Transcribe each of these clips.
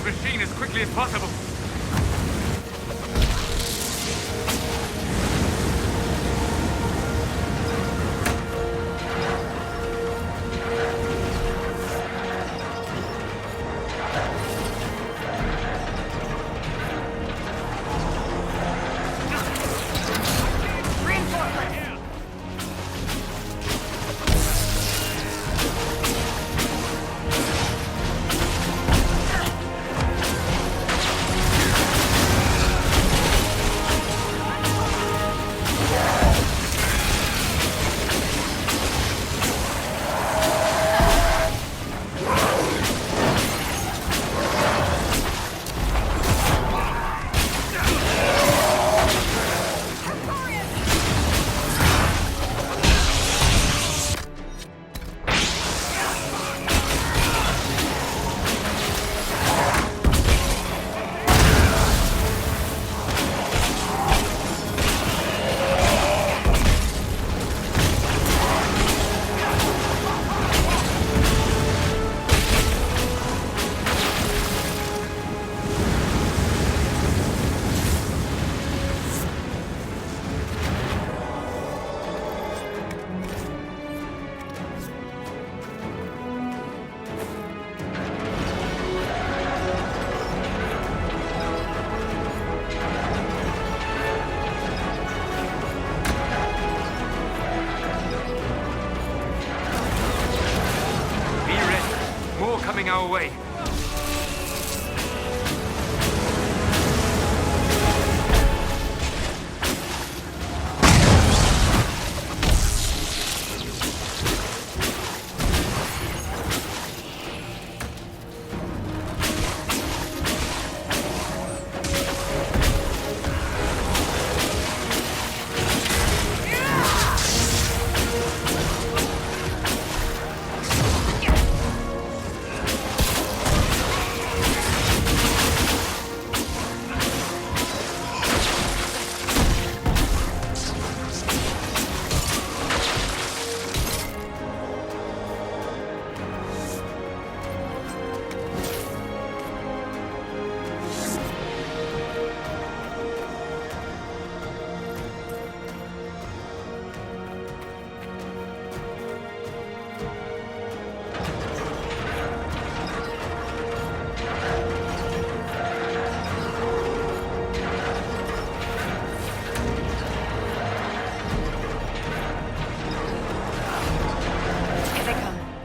this machine as quickly as possible. Coming our way.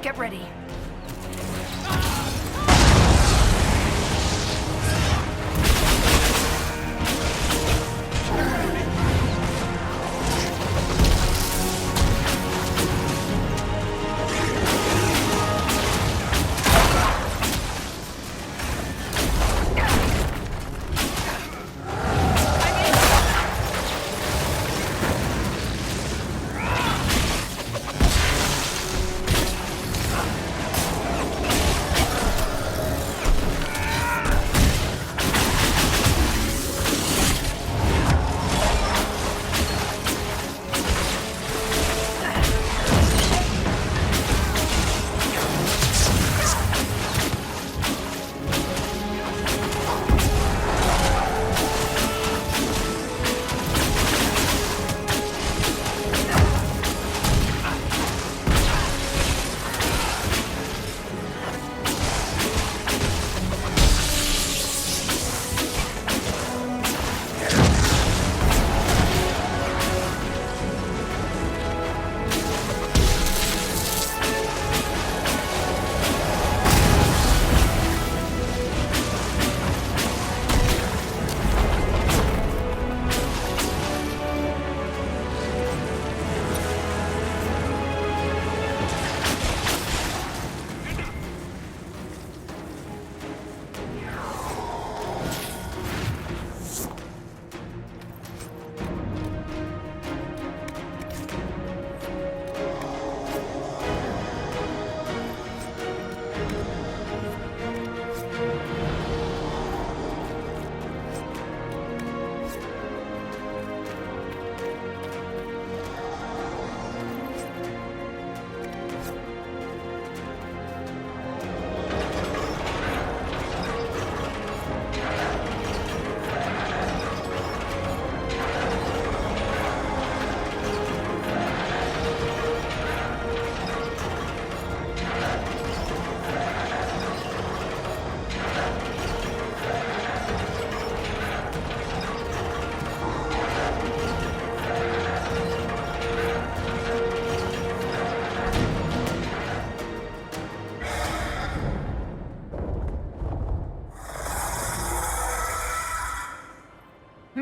Get ready.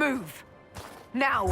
Move! Now!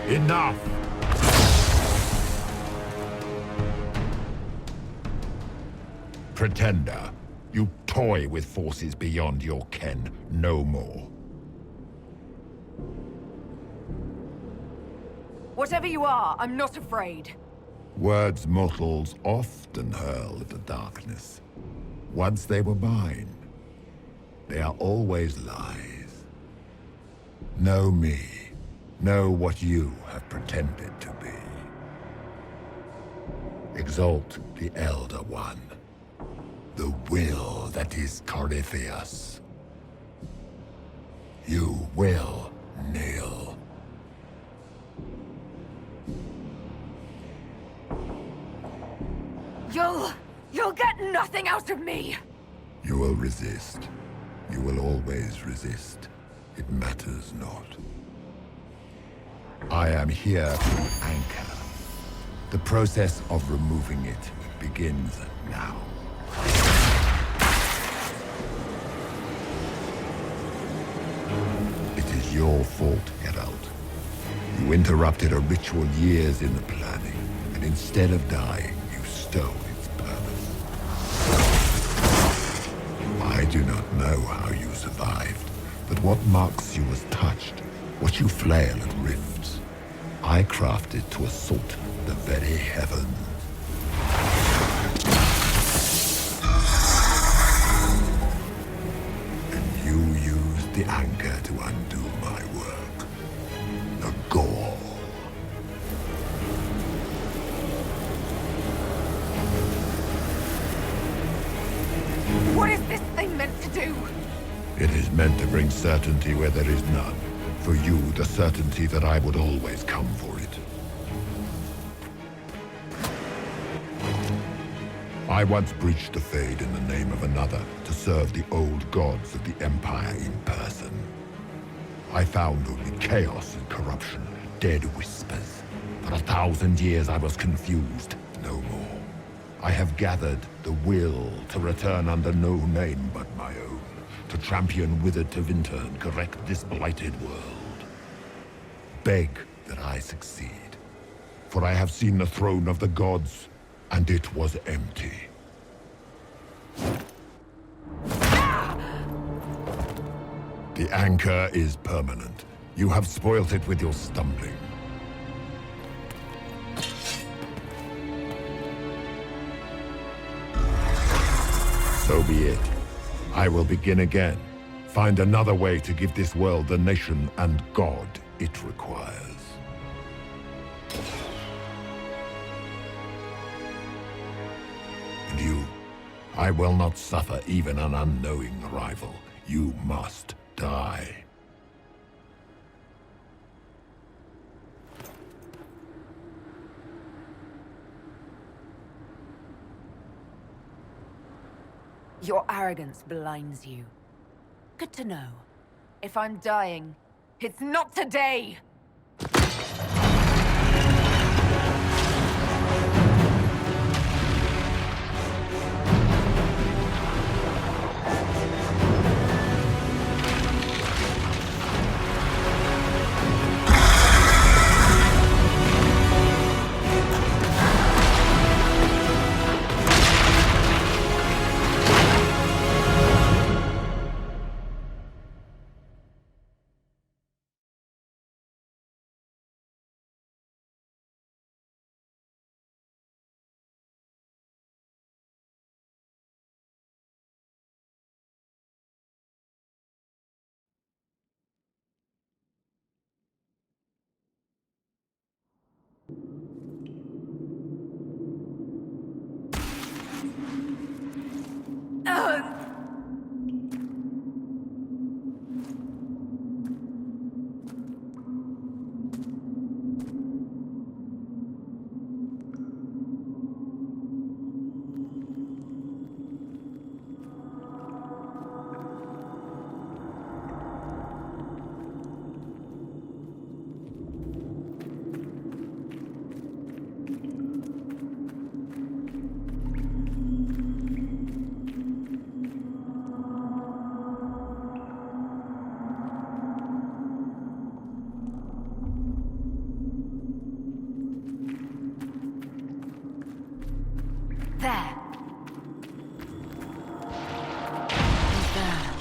Enough! Pretender, you toy with forces beyond your ken. No more. Whatever you are, I'm not afraid. Words mortals often hurl at the darkness. Once they were mine, they are always lies. Know me. Know what you have pretended to be. Exalt the Elder One. The will that is Corypheus. You will kneel. You'll get nothing out of me! You will resist. You will always resist. It matters not. I am here to anchor. The process of removing it begins now. It is your fault, Geralt. You interrupted a ritual years in the planning, and instead of dying, you stole its purpose. I do not know how you survived, but what marks you as touched, what you flail at rifts, I crafted to assault the very heavens. And you used the anchor to undo my work. The gall. What is this thing meant to do? It is meant to bring certainty where there is none. For you, the certainty that I would always come for it. I once breached the Fade in the name of another to serve the old gods of the Empire in person. I found only chaos and corruption, dead whispers. For 1,000 years I was confused, no more. I have gathered the will to return under no name but my own. To champion withered to winter and correct this blighted world. Beg that I succeed, for I have seen the throne of the gods, and it was empty. The anchor is permanent. You have spoilt it with your stumbling. So be it. I will begin again. Find another way to give this world the nation and God it requires. And you, I will not suffer even an unknowing rival. You must die. Your arrogance blinds you. Good to know. If I'm dying, it's not today! There. He's there.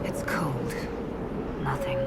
It's cold. Nothing.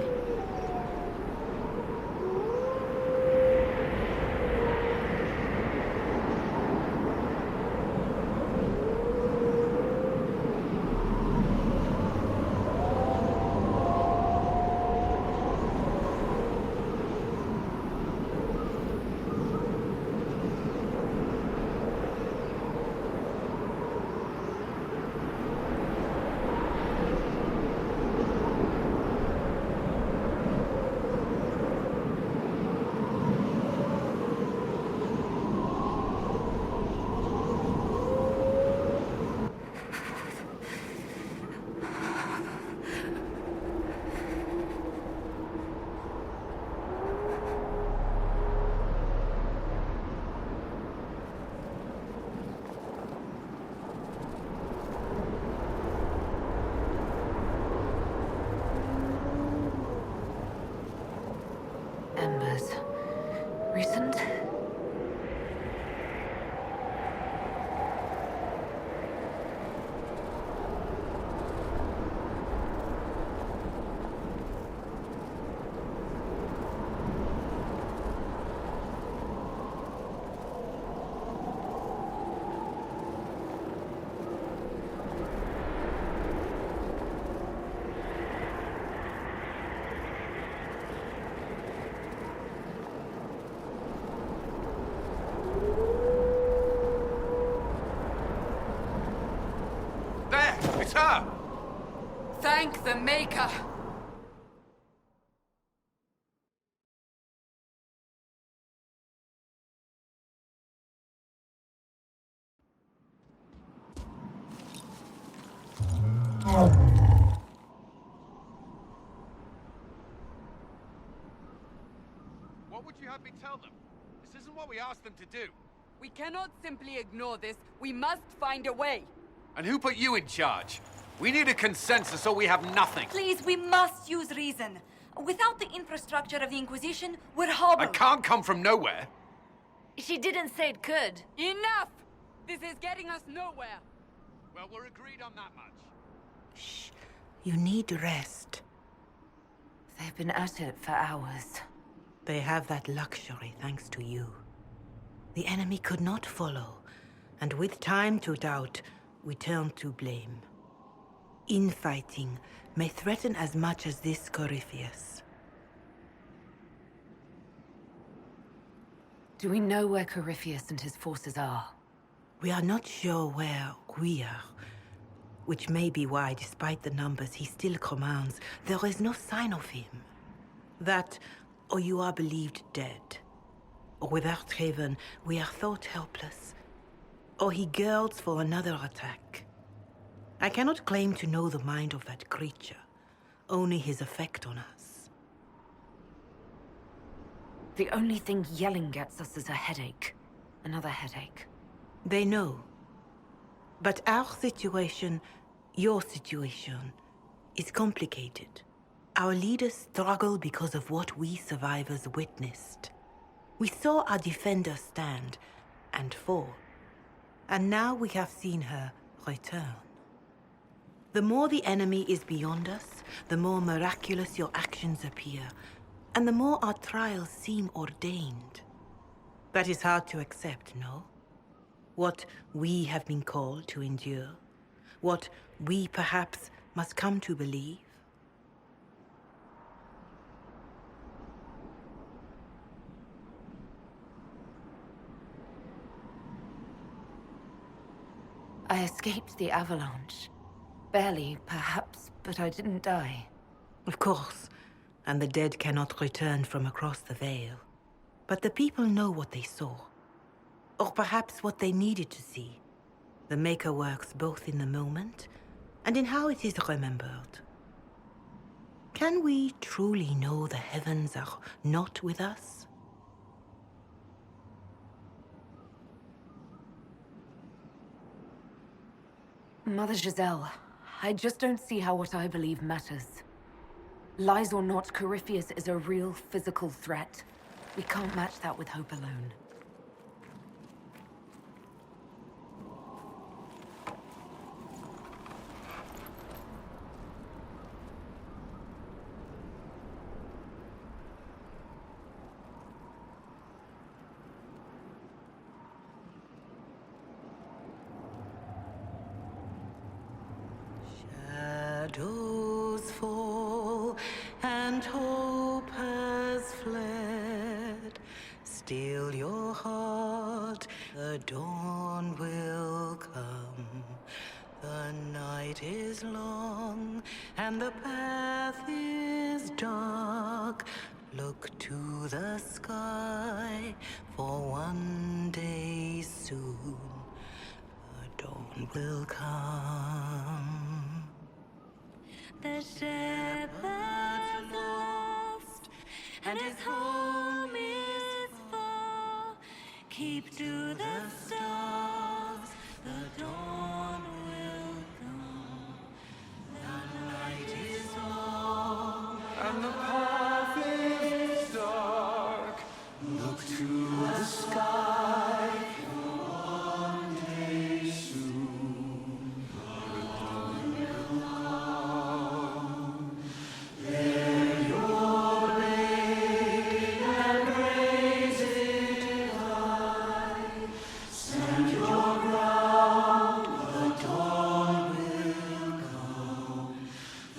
Embers. Recent? There! It's her! Thank the Maker! Kirby tell them? This isn't what we asked them to do. We cannot simply ignore this. We must find a way. And who put you in charge? We need a consensus or we have nothing. Please, we must use reason. Without the infrastructure of the Inquisition, we're I hobbled. can't come from nowhere. She didn't say it could. Enough! This is getting us nowhere. Well, we're agreed on that much. Shh. You need rest. They've been at it for hours. They have that luxury thanks to you. The enemy could not follow, and with time to doubt, we turn to blame. Infighting may threaten as much as this Corypheus. Do we know where Corypheus and his forces are? We are not sure where we are, which may be why, despite the numbers he still commands, there is no sign of him. That, or you are believed dead. Or without Haven, we are thought helpless. Or he girds for another attack. I cannot claim to know the mind of that creature, only his effect on us. The only thing yelling gets us is a headache. Another headache. They know. But our situation, your situation, is complicated. Our leaders struggle because of what we survivors witnessed. We saw our defender stand and fall. And now we have seen her return. The more the enemy is beyond us, the more miraculous your actions appear, and the more our trials seem ordained. That is hard to accept, no? What we have been called to endure, what we perhaps must come to believe. I escaped the avalanche. Barely, perhaps, but I didn't die. Of course, and the dead cannot return from across the veil. But the people know what they saw. Or perhaps what they needed to see. The Maker works both in the moment and in how it is remembered. Can we truly know the heavens are not with us? Mother Giselle, I just don't see how what I believe matters. Lies or not, Corypheus is a real physical threat. We can't match that with hope alone. Shadows fall and hope has fled. Still your heart, the dawn will come. The night is long and the path is dark. Look to the sky, for one day soon the dawn will come. The shepherd's lost, and his home is far. Keep to the stars, the dawn will come. The night is long, And the path is dark. Look to the sky. One day soon, the dawn will come. Bear your blade and raise it high. Stand your ground, the dawn will come.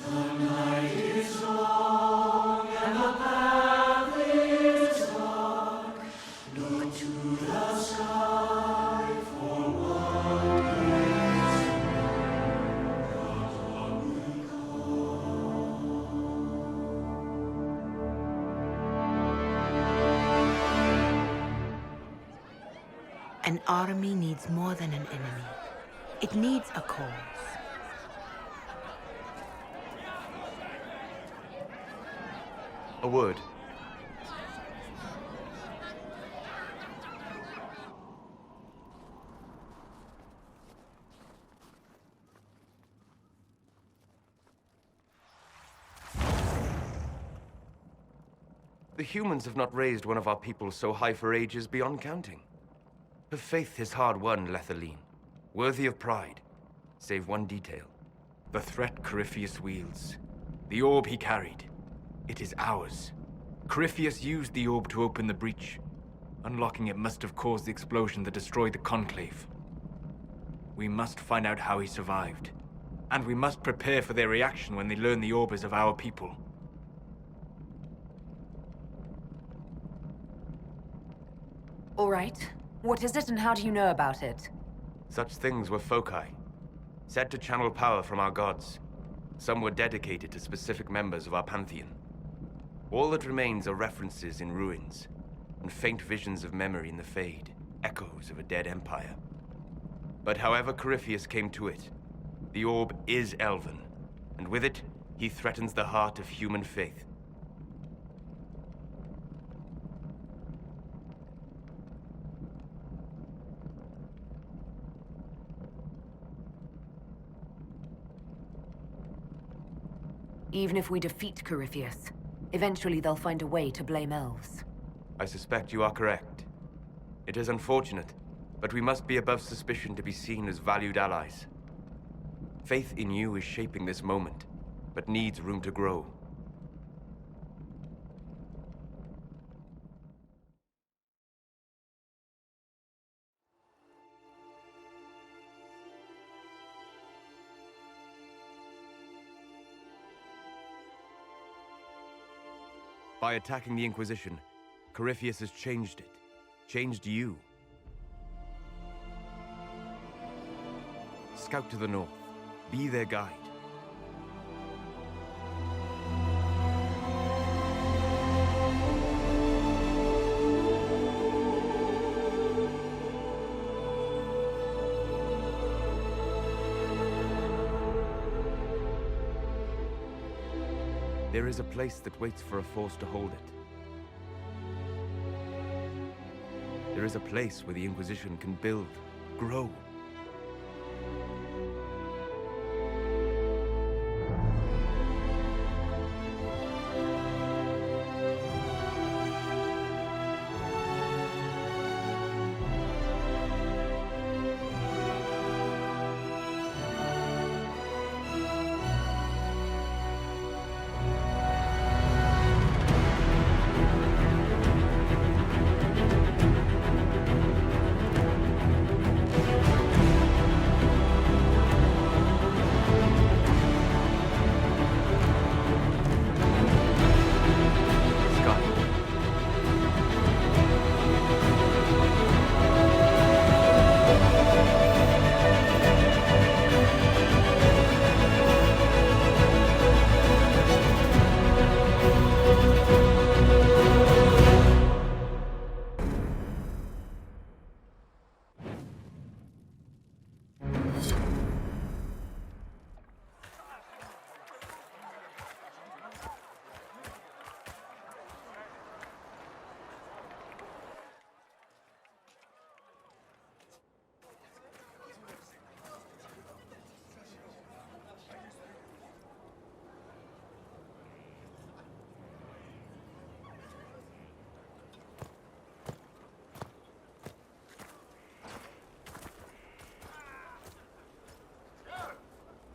The night is long and the path is dark. Look to the sky for one day soon. The dawn will An army needs more than an enemy. It needs a cause. A word. The humans have not raised one of our people so high for ages beyond counting. Her faith is hard-won, Lethaline. Worthy of pride, save one detail. The threat Corypheus wields. The orb he carried. It is ours. Corypheus used the orb to open the breach. Unlocking it must have caused the explosion that destroyed the Conclave. We must find out how he survived. And we must prepare for their reaction when they learn the orb is of our people. All right. What is it and how do you know about it? Such things were foci, said to channel power from our gods. Some were dedicated to specific members of our pantheon. All that remains are references in ruins, and faint visions of memory in the Fade, echoes of a dead empire. But however Corypheus came to it, the orb is Elven, and with it, he threatens the heart of human faith. Even if we defeat Corypheus, eventually they'll find a way to blame elves. I suspect you are correct. It is unfortunate, but we must be above suspicion to be seen as valued allies. Faith in you is shaping this moment, but needs room to grow. By attacking the Inquisition, Corypheus has changed it. Changed you. Scout to the north. Be their guide. There is a place that waits for a force to hold it. There is a place where the Inquisition can build, grow.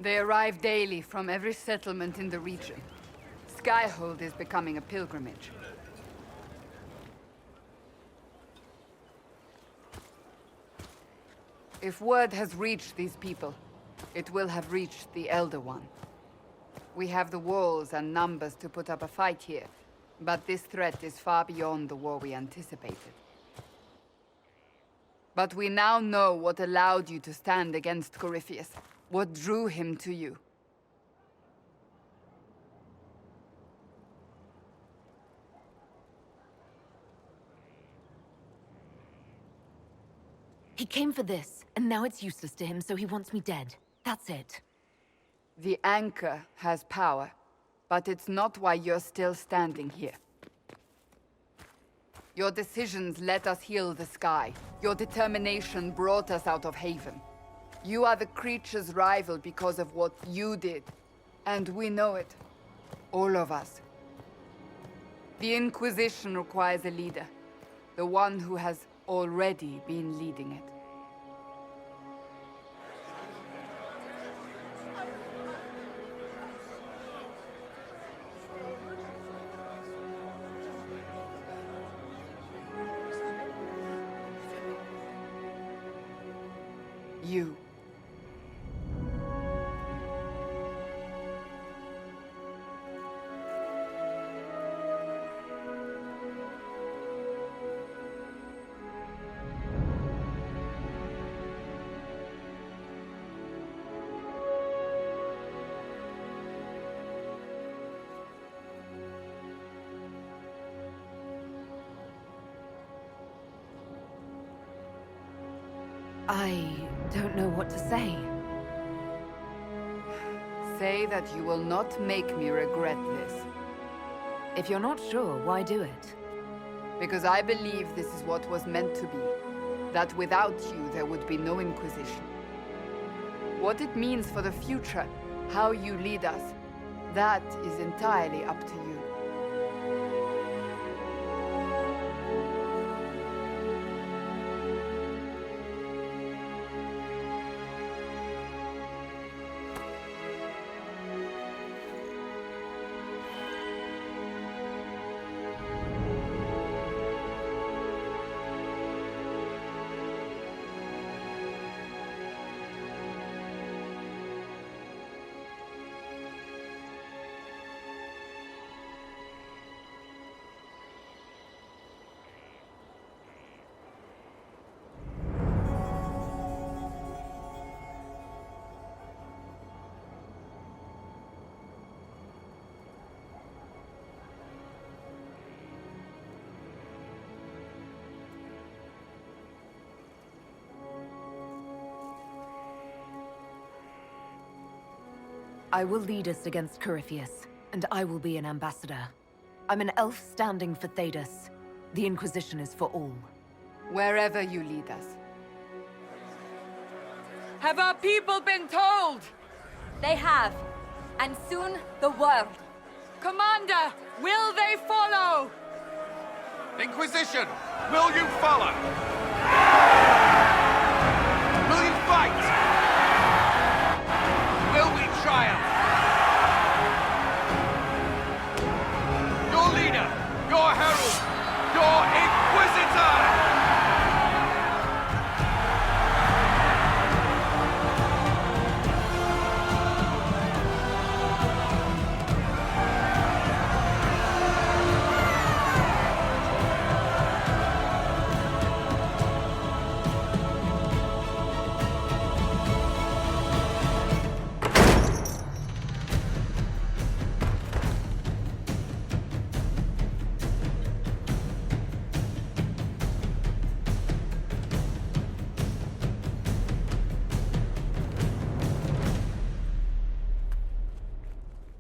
They arrive daily from every settlement in the region. Skyhold is becoming a pilgrimage. If word has reached these people, it will have reached the Elder One. We have the walls and numbers to put up a fight here, but this threat is far beyond the war we anticipated. But we now know what allowed you to stand against Corypheus. What drew him to you? He came for this, and now it's useless to him, so he wants me dead. That's it. The Anchor has power, but it's not why you're still standing here. Your decisions let us heal the sky. Your determination brought us out of Haven. You are the creature's rival because of what you did. And we know it. All of us. The Inquisition requires a leader. The one who has already been leading it. You. I don't know what to say. Say that you will not make me regret this. If you're not sure, why do it? Because I believe this is what was meant to be. That without you, there would be no Inquisition. What it means for the future, how you lead us, that is entirely up to you. I will lead us against Corypheus, and I will be an ambassador. I'm an elf standing for Thedas. The Inquisition is for all. Wherever you lead us. Have our people been told? They have. And soon, the world. Commander, will they follow? Inquisition, will you follow? Will you fight? Will we triumph? Your leader, your herald, your Inquisitor!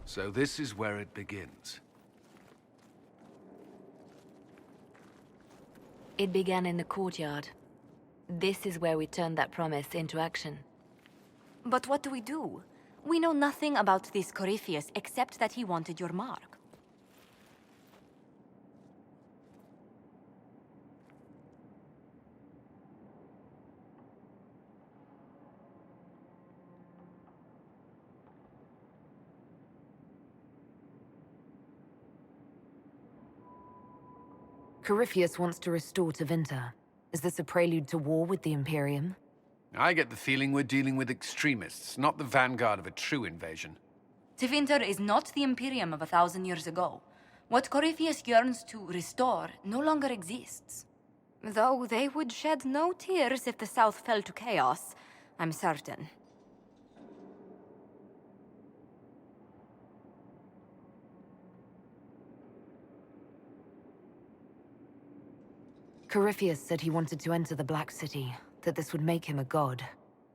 So this is where it begins. It began in the courtyard. This is where we turned that promise into action. But what do we do? We know nothing about this Corypheus except that he wanted your mark. Corypheus wants to restore Tevinter. Is this a prelude to war with the Imperium? I get the feeling we're dealing with extremists, not the vanguard of a true invasion. Tevinter is not the Imperium of 1,000 years ago. What Corypheus yearns to restore no longer exists. Though they would shed no tears if the South fell to chaos, I'm certain. Corypheus said he wanted to enter the Black City, that this would make him a god.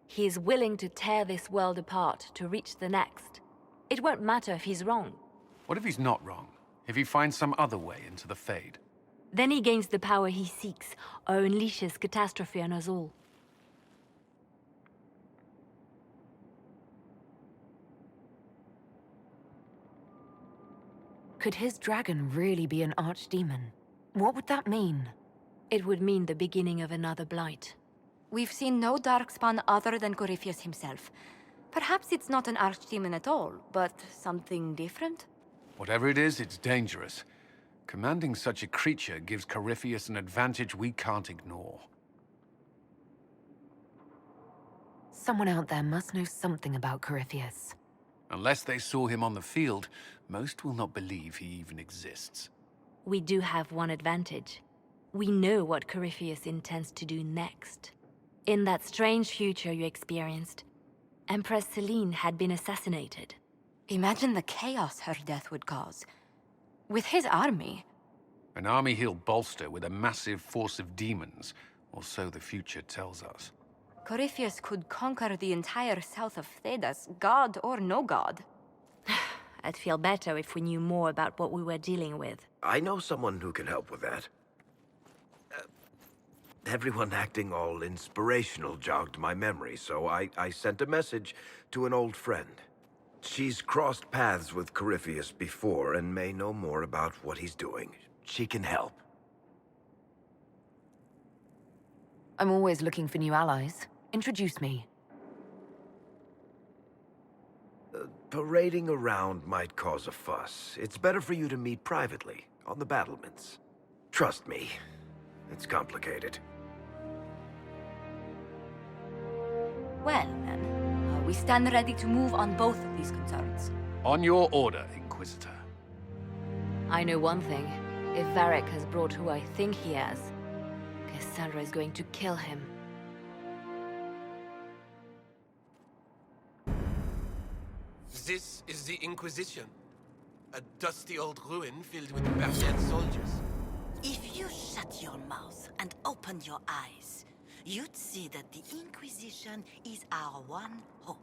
He is willing to tear this world apart to reach the next. It won't matter if he's wrong. What if he's not wrong? If he finds some other way into the Fade? Then he gains the power he seeks, or unleashes catastrophe on us all. Could his dragon really be an archdemon? What would that mean? It would mean the beginning of another blight. We've seen no darkspawn other than Corypheus himself. Perhaps it's not an archdemon at all, but something different? Whatever it is, it's dangerous. Commanding such a creature gives Corypheus an advantage we can't ignore. Someone out there must know something about Corypheus. Unless they saw him on the field, most will not believe he even exists. We do have one advantage. We know what Corypheus intends to do next. In that strange future you experienced, Empress Selene had been assassinated. Imagine the chaos her death would cause. With his army. An army he'll bolster with a massive force of demons, or so the future tells us. Corypheus could conquer the entire south of Thedas, god or no god. I'd feel better if we knew more about what we were dealing with. I know someone who can help with that. Everyone acting all inspirational jogged my memory, so I sent a message to an old friend. She's crossed paths with Corypheus before and may know more about what he's doing. She can help. I'm always looking for new allies. Introduce me. Parading around might cause a fuss. It's better for you to meet privately, on the battlements. Trust me, it's complicated. Well, then, we stand ready to move on both of these concerns. On your order, Inquisitor. I know one thing. If Varric has brought who I think he has, Cassandra is going to kill him. This is the Inquisition. A dusty old ruin filled with barbarian soldiers. If you shut your mouth and open your eyes, you'd see that the Inquisition is our one hope.